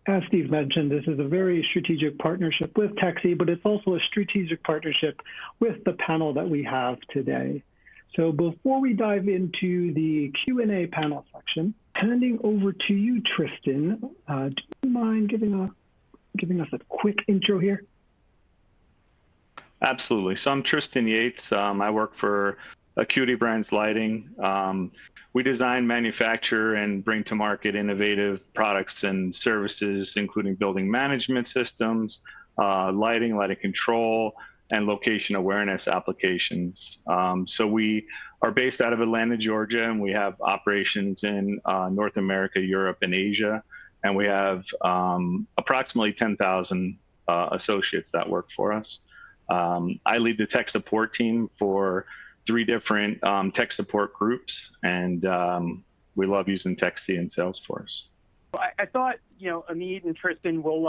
As Steve mentioned, this is a very strategic partnership with TechSee, but it's also a strategic partnership with the panel that we have today. So before we dive into the Q&A panel section, handing over to you, Tristan, do you mind giving us a quick intro here? Absolutely. So I'm Tristan Yates. I work for Acuity Brands Lighting. We design, manufacture, and bring to market innovative products and services, including building management systems, lighting control, and location awareness applications. So we are based out of Atlanta, Georgia, and we have operations in North America, Europe, and Asia. And we have approximately 10,000 associates that work for us. I lead the tech support team for 3 different tech support groups, and we love using TechSee and Salesforce. I thought, Amit and Tristan, we'll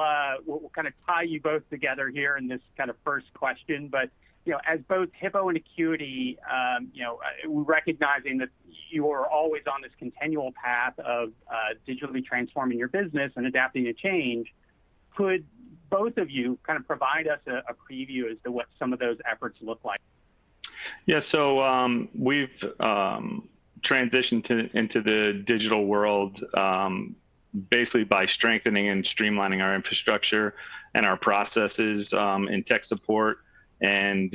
kind of tie you both together here in this kind of first question. But, as both Hippo and Acuity, recognizing that you are always on this continual path of digitally transforming your business and adapting to change, could both of you kind of provide us a preview as to what some of those efforts look like? Yeah, so we've transitioned into the digital world basically by strengthening and streamlining our infrastructure and our processes in tech support. And,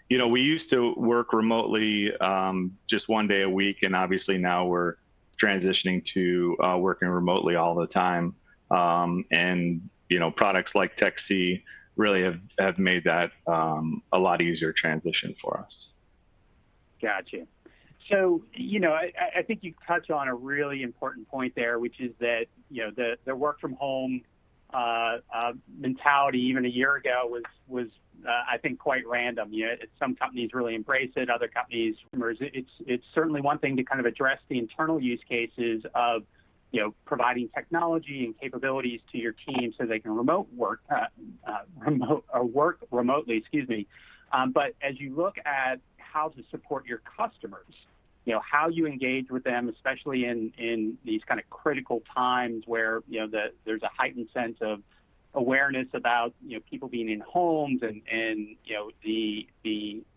we used to work remotely just 1 day a week, and obviously now we're transitioning to working remotely all the time. And, products like TechSee really have made that a lot easier transition for us. Gotcha. So, I think you touch on a really important point there, which is that, the work from home mentality even a year ago was I think, quite random. Some companies really embrace it, other companies, it's certainly one thing to kind of address the internal use cases of, providing technology and capabilities to your team so they can work remotely, but as you look at how to support your customers, how you engage with them, especially in these kind of critical times where, there's a heightened sense of awareness about, people being in homes and the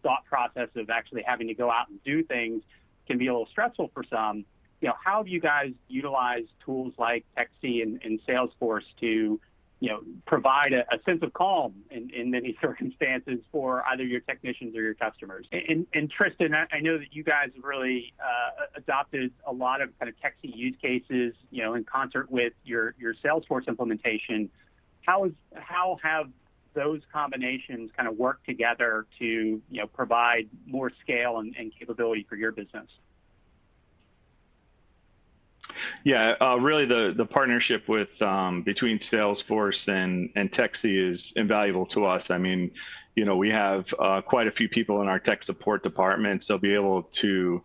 thought process of actually having to go out and do things can be a little stressful for some. How have you guys utilized tools like TechSee and Salesforce to, provide a sense of calm in many circumstances for either your technicians or your customers? And Tristan, I know that you guys have really adopted a lot of kind of TechSee use cases, in concert with your Salesforce implementation. How have those combinations kind of worked together to, provide more scale and capability for your business? Yeah, really the partnership with between Salesforce and TechSee is invaluable to us. I mean, we have quite a few people in our tech support department, so be able to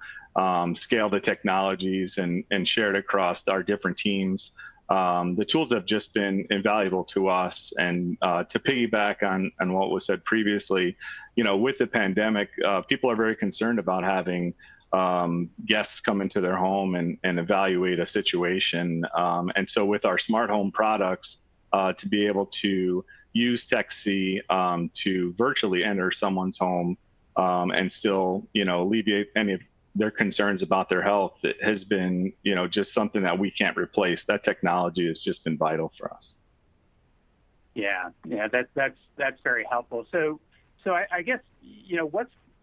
scale the technologies and share it across our different teams. The tools have just been invaluable to us. And to piggyback on what was said previously, with the pandemic, people are very concerned about having guests come into their home and evaluate a situation. And so with our smart home products, to be able to use TechSee to virtually enter someone's home and still, alleviate any of their concerns about their health, it has been, just something that we can't replace. That technology has just been vital for us. Yeah, that's very helpful. So I guess,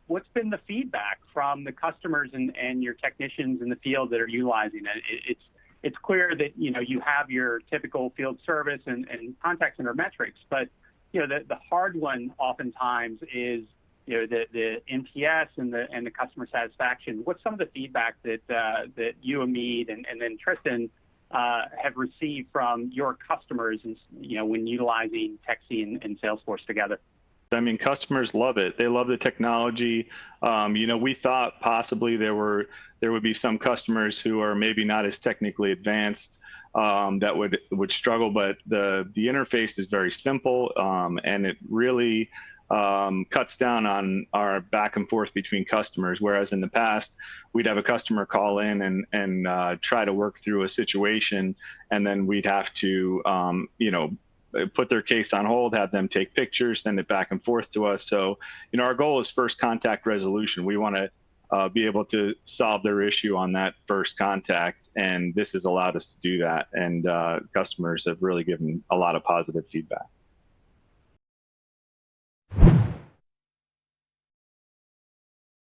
what's been the feedback from the customers and your technicians in the field that are utilizing it? It's clear that, you have your typical field service and contact center metrics, but, the hard one oftentimes is, the NPS and the customer satisfaction. What's some of the feedback that you, Amit, and then Tristan have received from your customers, when utilizing TechSee and Salesforce together? I mean, customers love it. They love the technology. We thought possibly there would be some customers who are maybe not as technically advanced that would struggle, but the interface is very simple, and it really cuts down on our back and forth between customers. Whereas in the past, we'd have a customer call in and try to work through a situation, and then we'd have to, put their case on hold, have them take pictures, send it back and forth to us. So, our goal is first contact resolution. We want to be able to solve their issue on that first contact, and this has allowed us to do that. And customers have really given a lot of positive feedback.